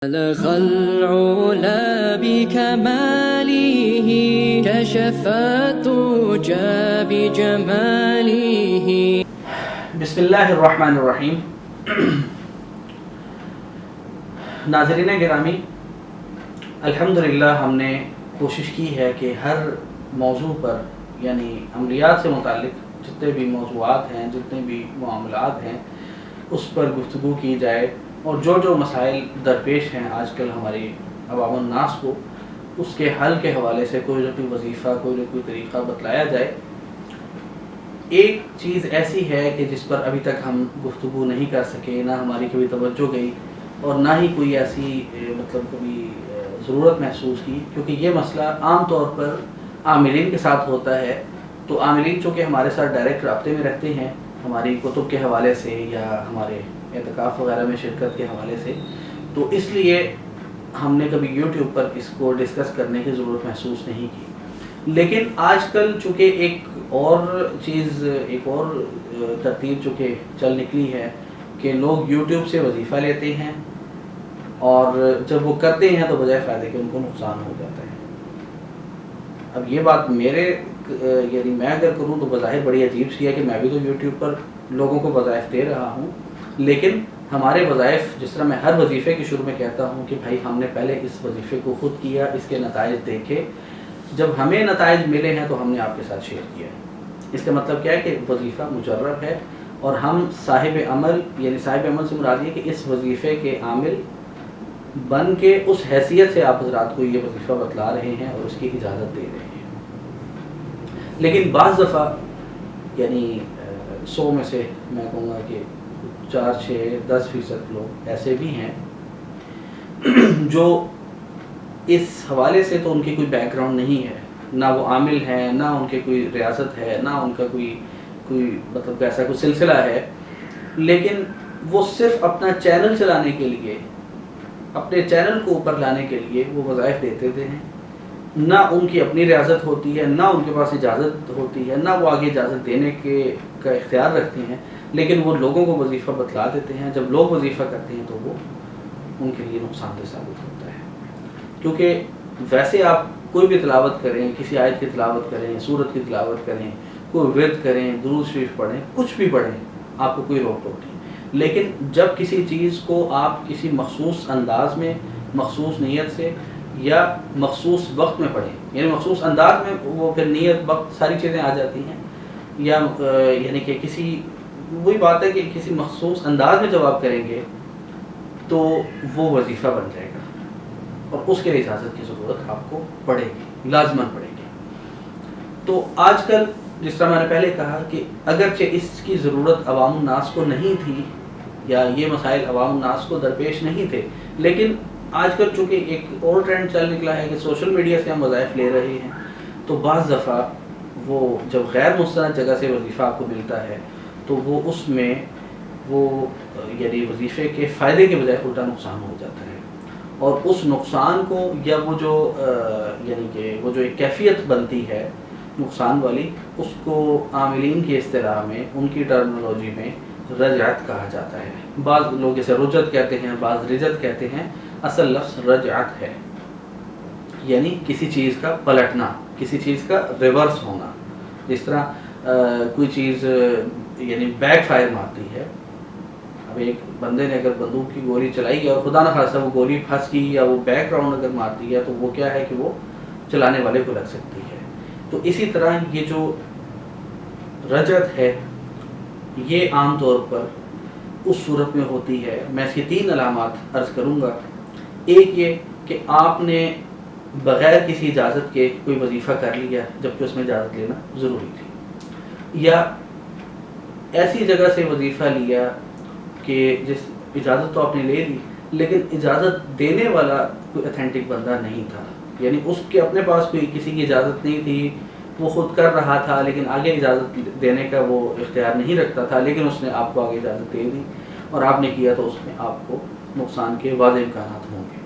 بلغ العلا بكماله كشف الدجى بجماله. بسم اللہ الرحمن الرحیم. ناظرین گرامی، الحمدللہ ہم نے کوشش کی ہے کہ ہر موضوع پر یعنی عملیات سے متعلق جتنے بھی موضوعات ہیں، جتنے بھی معاملات ہیں، اس پر گفتگو کی جائے اور جو مسائل درپیش ہیں آج کل ہماری عوام الناس کو، اس کے حل کے حوالے سے کوئی نہ کوئی وظیفہ، کوئی نہ کوئی طریقہ بتلایا جائے. ایک چیز ایسی ہے کہ جس پر ابھی تک ہم گفتگو نہیں کر سکے، نہ ہماری کبھی توجہ گئی اور نہ ہی کوئی ایسی کبھی ضرورت محسوس کی، کیونکہ یہ مسئلہ عام طور پر عاملین کے ساتھ ہوتا ہے. تو عاملین چونکہ ہمارے ساتھ ڈائریکٹ رابطے میں رہتے ہیں ہماری کتب کے حوالے سے یا ہمارے اعتکاف وغیرہ میں شرکت کے حوالے سے، تو اس لیے ہم نے کبھی یوٹیوب پر اس کو ڈسکس کرنے کی ضرورت محسوس نہیں کی. لیکن آج کل چونکہ ایک اور ترتیب چونکہ چل نکلی ہے کہ لوگ یوٹیوب سے وظیفہ لیتے ہیں اور جب وہ کرتے ہیں تو بجائے فائدے کے ان کو نقصان ہو جاتا ہے. اب یہ بات یعنی میں اگر کروں تو بظاہر بڑی عجیب سی ہے کہ میں بھی تو یوٹیوب پر لوگوں کو وظائف دے رہا ہوں، لیکن ہمارے وظائف، جس طرح میں ہر وظیفے کے شروع میں کہتا ہوں کہ بھائی ہم نے پہلے اس وظیفے کو خود کیا، اس کے نتائج دیکھے، جب ہمیں نتائج ملے ہیں تو ہم نے آپ کے ساتھ شیئر کیا. اس کا مطلب کیا ہے کہ وظیفہ مجرب ہے اور ہم صاحب عمل، یعنی صاحب عمل سے مراد یہ کہ اس وظیفے کے عامل بن کے اس حیثیت سے آپ حضرات کو یہ وظیفہ بتلا رہے ہیں اور اس کی اجازت دے رہے ہیں. لیکن بعض دفعہ یعنی 100 میں سے میں کہوں گا کہ 4-6-10% لوگ ایسے بھی ہیں جو اس حوالے سے تو ان کی کوئی بیک گراؤنڈ نہیں ہے، نہ وہ عامل ہیں، نہ ان کے کوئی ریاست ہے، نہ ان کا کوئی ایسا کوئی سلسلہ ہے، لیکن وہ صرف اپنا چینل چلانے کے لیے، اپنے چینل کو اوپر لانے کے لیے وہ وظائف دیتے ہیں. نہ ان کی اپنی ریاست ہوتی ہے، نہ ان کے پاس اجازت ہوتی ہے، نہ وہ آگے اجازت دینے کا اختیار رکھتے ہیں، لیکن وہ لوگوں کو وظیفہ بتلا دیتے ہیں. جب لوگ وظیفہ کرتے ہیں تو وہ ان کے لیے نقصان دہ ثابت ہوتا ہے. کیونکہ ویسے آپ کوئی بھی تلاوت کریں، کسی آیت کی تلاوت کریں، سورت کی تلاوت کریں، کوئی ورد کریں، درود شریف پڑھیں، کچھ بھی پڑھیں، آپ کو کوئی روک ٹوک نہیں. لیکن جب کسی چیز کو آپ کسی مخصوص انداز میں، مخصوص نیت سے یا مخصوص وقت میں پڑھیں، یعنی مخصوص انداز میں، وہ پھر نیت، وقت، ساری چیزیں آ جاتی ہیں، یا یعنی کہ وہی بات ہے کہ کسی مخصوص انداز میں جب آپ کریں گے تو وہ وظیفہ بن جائے گا اور اس کے لیے اجازت کی ضرورت آپ کو پڑے گی، لازماً پڑے گی. تو آج کل جس طرح میں نے پہلے کہا کہ اگرچہ اس کی ضرورت عوام الناس کو نہیں تھی یا یہ مسائل عوام الناس کو درپیش نہیں تھے، لیکن آج کل چونکہ ایک اور ٹرینڈ چل نکلا ہے کہ سوشل میڈیا سے ہم وظائف لے رہے ہیں، تو بعض دفعہ وہ جب غیر مستند جگہ سے وظیفہ آپ کو ملتا ہے تو وہ اس میں یعنی وظیفے کے فائدے کے بجائے الٹا نقصان ہو جاتا ہے. اور اس نقصان کو یا وہ جو ایک کیفیت بنتی ہے نقصان والی، اس کو عاملین کی اصطلاح میں، ان کی ٹرمنالوجی میں رجعت کہا جاتا ہے. بعض لوگ اسے رجت کہتے ہیں، بعض رجت کہتے ہیں. اصل لفظ رجعت ہے، یعنی کسی چیز کا پلٹنا، کسی چیز کا ریورس ہونا. جس طرح کوئی چیز یعنی بیک فائر مارتی ہے. اب ایک بندے نے اگر بندوق کی گولی چلائی ہے اور خدا نہ خواستہ وہ گولی پھنس گئی یا وہ بیک گراؤنڈ اگر مارتی ہے تو وہ کیا ہے کہ وہ چلانے والے کو لگ سکتی ہے. تو اسی طرح یہ جو رجعت ہے یہ عام طور پر اس صورت میں ہوتی ہے. میں اس کی 3 علامات عرض کروں گا. ایک یہ کہ آپ نے بغیر کسی اجازت کے کوئی وظیفہ کر لیا جبکہ اس میں اجازت لینا ضروری تھی، یا ایسی جگہ سے وظیفہ لیا کہ جس اجازت تو آپ نے لے لی لیکن اجازت دینے والا کوئی اتھینٹک بندہ نہیں تھا، یعنی اس کے اپنے پاس کوئی کسی کی اجازت نہیں تھی، وہ خود کر رہا تھا لیکن آگے اجازت دینے کا وہ اختیار نہیں رکھتا تھا، لیکن اس نے آپ کو آگے اجازت دے دی اور آپ نے کیا تو اس میں آپ کو نقصان کے واضح امکانات ہوں گے.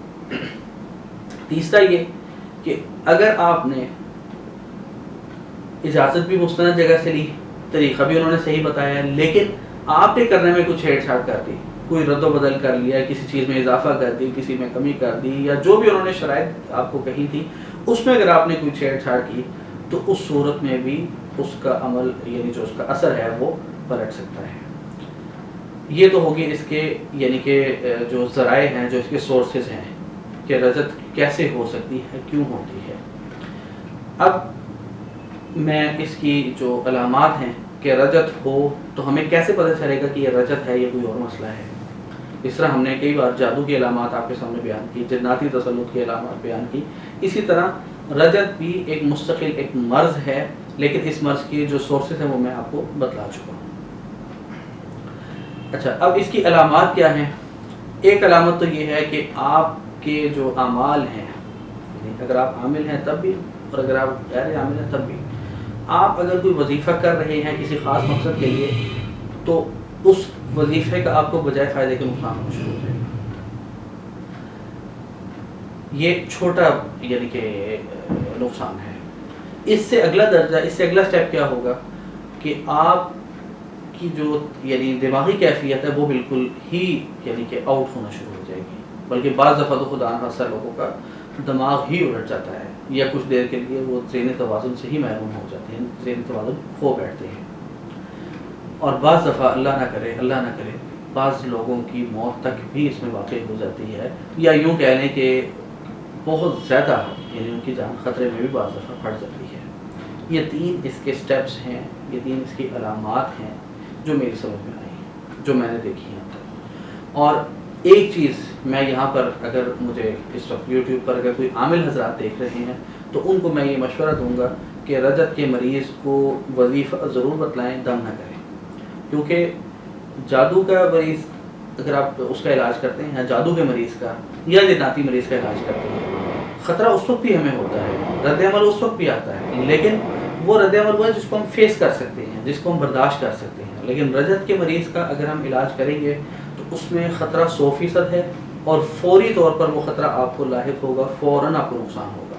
تیسرا یہ کہ اگر آپ نے اجازت بھی مستند جگہ سے لی، طریقہ بھی انہوں نے صحیح بتایا، لیکن آپ نے کرنے میں کچھ چھیڑ چھاڑ کر دی، کوئی رد و بدل کر لیا، کسی چیز میں اضافہ کر دی، کسی میں کمی کر دی، یا جو بھی انہوں نے شرائط آپ کو کہی تھی اس میں اگر آپ نے کوئی چھیڑ چھاڑ کی تو اس صورت میں بھی اس کا عمل یعنی جو اس کا اثر ہے وہ پلٹ سکتا ہے۔ یہ تو ہوگی اس کے یعنی کہ جو ذرائع ہیں، جو اس کے سورسز ہیں کہ رجت کیسے ہو سکتی ہے، کیوں ہوتی ہے۔ اب میں اس کی جو علامات ہیں کہ رجت ہو تو ہمیں کیسے پتہ چلے گا کہ یہ رجت ہے یا کوئی اور مسئلہ ہے۔ اس طرح ہم نے کئی بار جادو کی علامات آپ کے سامنے بیان کی، جناتی تسلط کی علامات بیان کی، اسی طرح رجت بھی ایک مستقل ایک مرض ہے، لیکن اس مرض کی جو سورسز ہیں وہ میں آپ کو بتلا چکا ہوں۔ اچھا، اب اس کی علامات کیا ہیں؟ ایک علامت تو یہ ہے کہ آپ کے جو اعمال ہیں، اگر آپ عامل ہیں تب بھی اور اگر آپ غیر عامل ہیں تب بھی، آپ اگر کوئی وظیفہ کر رہے ہیں کسی خاص مقصد کے لیے تو اس وظیفے کا آپ کو بجائے فائدے کے نقصان ہونا شروع ہو جائے گا۔ یہ چھوٹا یعنی کہ نقصان ہے۔ اس سے اگلا درجہ، اس سے اگلا سٹیپ کیا ہوگا کہ آپ کی جو یعنی دماغی کیفیت ہے وہ بالکل ہی یعنی کہ آؤٹ ہونا شروع ہو جائے گی، بلکہ بعض دفعہ تو خدا نخواستہ لوگوں کا دماغ ہی الٹ جاتا ہے، یا کچھ دیر کے لیے وہ ذہنی توازن سے ہی محروم ہو جاتے ہیں، ذہنی توازن کھو بیٹھتے ہیں۔ اور بعض دفعہ اللہ نہ کرے بعض لوگوں کی موت تک بھی اس میں واقع ہو جاتی ہے، یا یوں کہہ لیں کہ بہت زیادہ یعنی ان کی جان خطرے میں بھی بعض دفعہ پڑ جاتی ہے۔ یہ تین اس کے سٹیپس ہیں، یہ تین اس کی علامات ہیں جو میری سمجھ میں آئی، جو میں نے دیکھی ہیں اب تک۔ اور ایک چیز میں یہاں پر اگر مجھے اس وقت یوٹیوب پر اگر کوئی عامل حضرات دیکھ رہے ہیں تو ان کو میں یہ مشورہ دوں گا کہ رجت کے مریض کو وظیفہ ضرور بتلائیں، دم نہ کریں، کیونکہ جادو کا مریض اگر آپ اس کا علاج کرتے ہیں، یا جادو کے مریض کا یا جناتی مریض کا علاج کرتے ہیں، خطرہ اس وقت بھی ہمیں ہوتا ہے، رد عمل اس وقت بھی آتا ہے، لیکن وہ رد عمل وہ ہے جس کو ہم فیس کر سکتے ہیں، جس کو ہم برداشت کر سکتے ہیں۔ لیکن رجت کے مریض کا اگر ہم علاج کریں گے تو اس میں خطرہ 100% ہے، اور فوری طور پر وہ خطرہ آپ کو لاحق ہوگا، فوراً آپ کو نقصان ہوگا،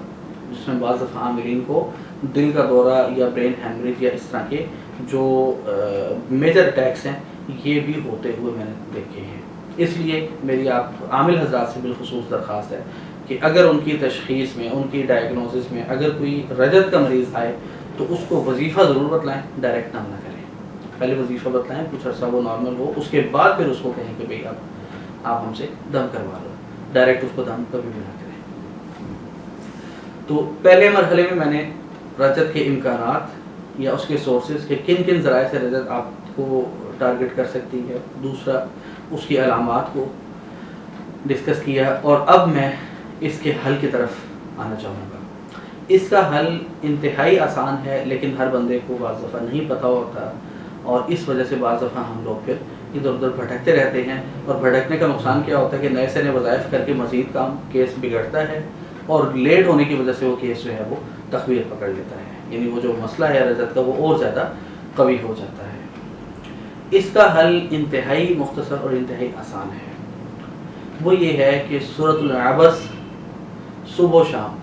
جس میں بعض دفعہ عاملین کو دل کا دورہ یا برین ہیمریج یا اس طرح کے جو میجر اٹیکس ہیں یہ بھی ہوتے ہوئے میں نے دیکھے ہیں۔ اس لیے میری آپ عامل حضرات سے بالخصوص درخواست ہے کہ اگر ان کی تشخیص میں، ان کی ڈائگنوسس میں اگر کوئی رجت کا مریض آئے تو اس کو وظیفہ ضرور بتلائیں، ڈائریکٹ نام نہ کریں، پہلے وظیفہ بتلائیں، کچھ عرصہ وہ نارمل ہو، اس کے بعد پھر اس کو کہیں کہ بھئی آپ ہم سے دم کروا لو، ڈائریکٹ اس کو دم کبھی بھی نہ کریں۔ تو پہلے مرحلے میں نے رجت کے امکانات یا اس کے سورسز کہ کن کن ذرائع سے رجت آپ کو ٹارگٹ کر سکتی ہے، دوسرا اس کی علامات کو ڈسکس کیا، اور اب میں اس کے حل کی طرف آنا چاہوں گا۔ اس کا حل انتہائی آسان ہے، لیکن ہر بندے کو بعض دفعہ نہیں پتہ ہوتا، اور اس وجہ سے بعض دفعہ ہم لوگ پھر ادھر ادھر بھٹکتے رہتے ہیں، اور بھٹکنے کا نقصان کیا ہوتا ہے کہ نئے سے نئے وظائف کر کے مزید کام کیس بگڑتا ہے، اور لیٹ ہونے کی وجہ سے وہ کیس جو ہے وہ تخویر پکڑ لیتا ہے، یعنی وہ جو مسئلہ ہے رجت کا وہ اور زیادہ قوی ہو جاتا ہے۔ اس کا حل انتہائی مختصر اور انتہائی آسان ہے، وہ یہ ہے کہ سورۃ العبس صبح و شام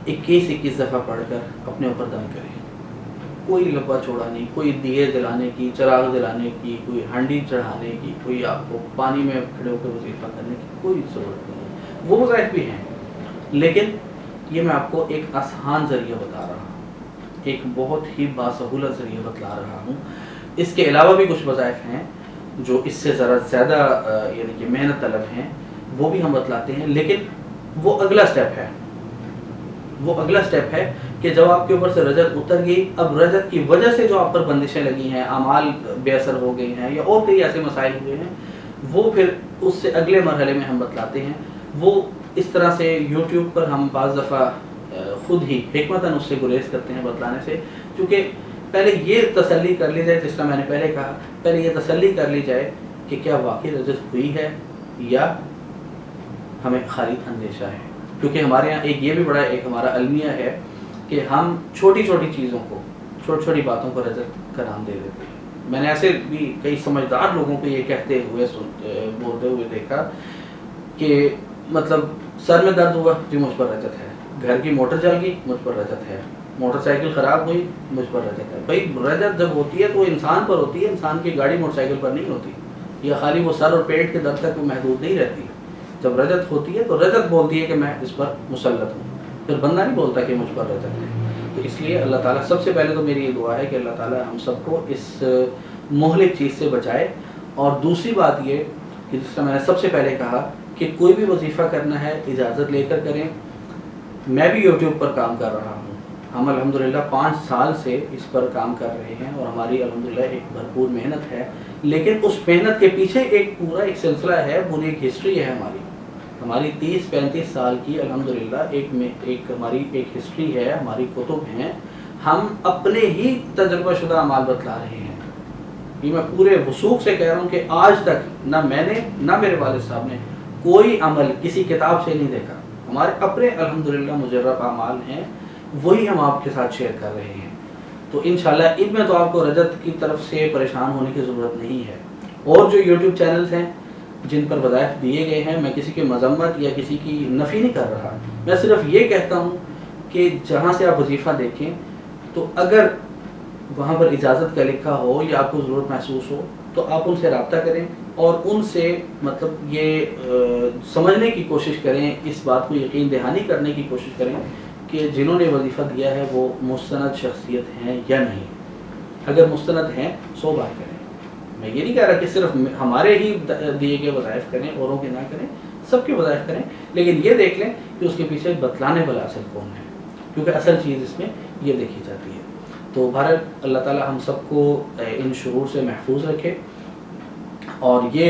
21 دفعہ پڑھ کر اپنے اوپر دم کریں، کوئی لبا چھوڑا نہیں، کوئی دیے جلانے کی، چراغ جلانے کی، کوئی ہانڈی چڑھانے کی، کوئی آپ کو پانی میں کھڑے ہو کر وظیفہ کرنے کی کوئی ضرورت نہیں ہے۔ وہ وظائف بھی ہیں، لیکن یہ میں آپ کو ایک آسان ذریعہ بتا رہا ہوں، ایک بہت ہی باسہولت ذریعہ بتلا رہا ہوں۔ اس کے علاوہ بھی کچھ وظائف ہیں جو اس سے ذرا زیادہ یعنی کہ محنت طلب ہیں، وہ بھی ہم بتلاتے ہیں، لیکن وہ اگلا سٹیپ ہے، وہ اگلا سٹیپ ہے کہ جب آپ کے اوپر سے رجت اتر گئی، اب رجت کی وجہ سے جو آپ پر بندشیں لگی ہیں، اعمال بے اثر ہو گئی ہیں، یا اور کئی ایسے مسائل ہوئے ہیں، وہ پھر اس سے اگلے مرحلے میں ہم بتلاتے ہیں۔ وہ اس طرح سے یوٹیوب پر ہم بعض دفعہ خود ہی حکمتاً اس سے گریز کرتے ہیں بتلانے سے، کیونکہ پہلے یہ تسلی کر لی جائے، جس طرح میں نے پہلے کہا، پہلے یہ تسلی کر لی جائے کہ کیا واقعی رجت ہوئی ہے یا ہمیں خالی اندیشہ ہے۔ کیونکہ ہمارے یہاں ایک یہ بھی بڑا ایک ہمارا المیہ ہے کہ ہم چھوٹی چھوٹی چیزوں کو، چھوٹی چھوٹی باتوں کو رجت کا نام دے دیتے ہیں۔ میں نے ایسے بھی کئی سمجھدار لوگوں کو یہ کہتے ہوئے بولتے ہوئے دیکھا کہ مطلب سر میں درد ہوا جی مجھ پر رجت ہے، گھر کی موٹر چل گئی مجھ پر رجت ہے، موٹر سائیکل خراب ہوئی مجھ پر رجت ہے۔ بھائی رجت جب ہوتی ہے تو وہ انسان پر ہوتی ہے، انسان کی گاڑی موٹر سائیکل پر نہیں ہوتی، یا خالی وہ سر اور پیٹ کے درد تک وہ محدود نہیں رہتی. جب رجت ہوتی ہے تو رجت بولتی ہے کہ میں اس پر مسلط ہوں, پھر بندہ نہیں بولتا کہ مجھ پر رجت ہے. تو اس لیے اللہ تعالیٰ, سب سے پہلے تو میری یہ دعا ہے کہ اللہ تعالیٰ ہم سب کو اس مہلک چیز سے بچائے. اور دوسری بات یہ کہ جس طرح میں نے سب سے پہلے کہا کہ کوئی بھی وظیفہ کرنا ہے اجازت لے کر کریں. میں بھی یوٹیوب پر کام کر رہا ہوں, ہم الحمدللہ 5 سال سے اس پر کام کر رہے ہیں اور ہماری الحمدللہ ایک بھرپور محنت ہے. لیکن اس محنت کے پیچھے ایک پورا ایک سلسلہ ہے, پوری ایک ہسٹری ہے ہماری 30-35 سال کی الحمدللہ ایک ہماری ایک ہسٹری ہے, ہماری کتب ہیں. ہم اپنے ہی تجربہ شدہ اعمال بتلا رہے ہیں. یہ میں پورے وثوق سے کہہ رہا ہوں کہ آج تک نہ میں نے نہ میرے والد صاحب نے کوئی عمل کسی کتاب سے نہیں دیکھا. ہمارے اپنے الحمدللہ مجرب اعمال ہیں, وہی ہم آپ کے ساتھ شیئر کر رہے ہیں. تو انشاءاللہ ان میں تو آپ کو رجت کی طرف سے پریشان ہونے کی ضرورت نہیں ہے. اور جو یوٹیوب چینلز ہیں جن پر وظائف دیے گئے ہیں, میں کسی کی مذمت یا کسی کی نفی نہیں کر رہا, میں صرف یہ کہتا ہوں کہ جہاں سے آپ وظیفہ دیکھیں تو اگر وہاں پر اجازت کا لکھا ہو یا آپ کو ضرورت محسوس ہو تو آپ ان سے رابطہ کریں اور ان سے مطلب یہ سمجھنے کی کوشش کریں, اس بات کو یقین دہانی کرنے کی کوشش کریں کہ جنہوں نے وظیفہ دیا ہے وہ مستند شخصیت ہیں یا نہیں. اگر مستند ہیں 100 بار کریں. میں یہ نہیں کہہ رہا کہ صرف ہمارے ہی دیے گئے وظائف کریں, اوروں کے نہ کریں, سب کے وظائف کریں, لیکن یہ دیکھ لیں کہ اس کے پیچھے بتلانے والا اصل کون ہے, کیونکہ اصل چیز اس میں یہ دیکھی جاتی ہے. تو بہرحال اللہ تعالیٰ ہم سب کو ان شرور سے محفوظ رکھے. اور یہ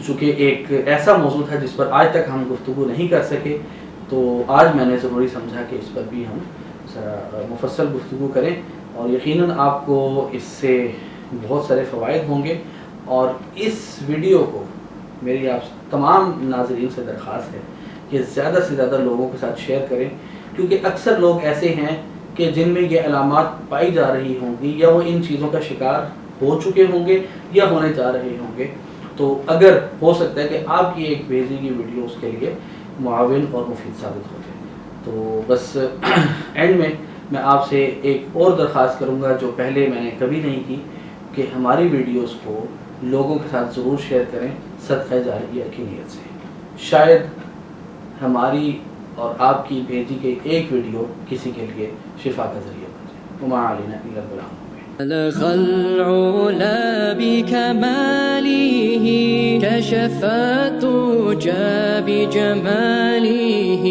چونکہ ایک ایسا موضوع تھا جس پر آج تک ہم گفتگو نہیں کر سکے, تو آج میں نے ضروری سمجھا کہ اس پر بھی ہم مفصل گفتگو کریں. اور یقیناً آپ کو اس سے بہت سارے فوائد ہوں گے. اور اس ویڈیو کو میری آپ تمام ناظرین سے درخواست ہے کہ زیادہ سے زیادہ لوگوں کے ساتھ شیئر کریں, کیونکہ اکثر لوگ ایسے ہیں کہ جن میں یہ علامات پائی جا رہی ہوں گی یا وہ ان چیزوں کا شکار ہو چکے ہوں گے یا ہونے جا رہے ہوں گے. تو اگر ہو سکتا ہے کہ آپ کی ایک بھیجی گئی ویڈیو اس کے لیے معاون اور مفید ثابت ہو جائے. تو بس اینڈ میں آپ سے ایک اور درخواست کروں گا جو پہلے میں نے کبھی نہیں کی, کہ ہماری ویڈیوز کو لوگوں کے ساتھ ضرور شیئر کریں صدقہ جاریہ کی نیت سے. شاید ہماری اور آپ کی بھیجی گئی ایک ویڈیو کسی کے لیے شفا کا ذریعہ بن جائے. وما علینا الا البلاغ. بلغ العلا بكماله كشف الدجى بجماله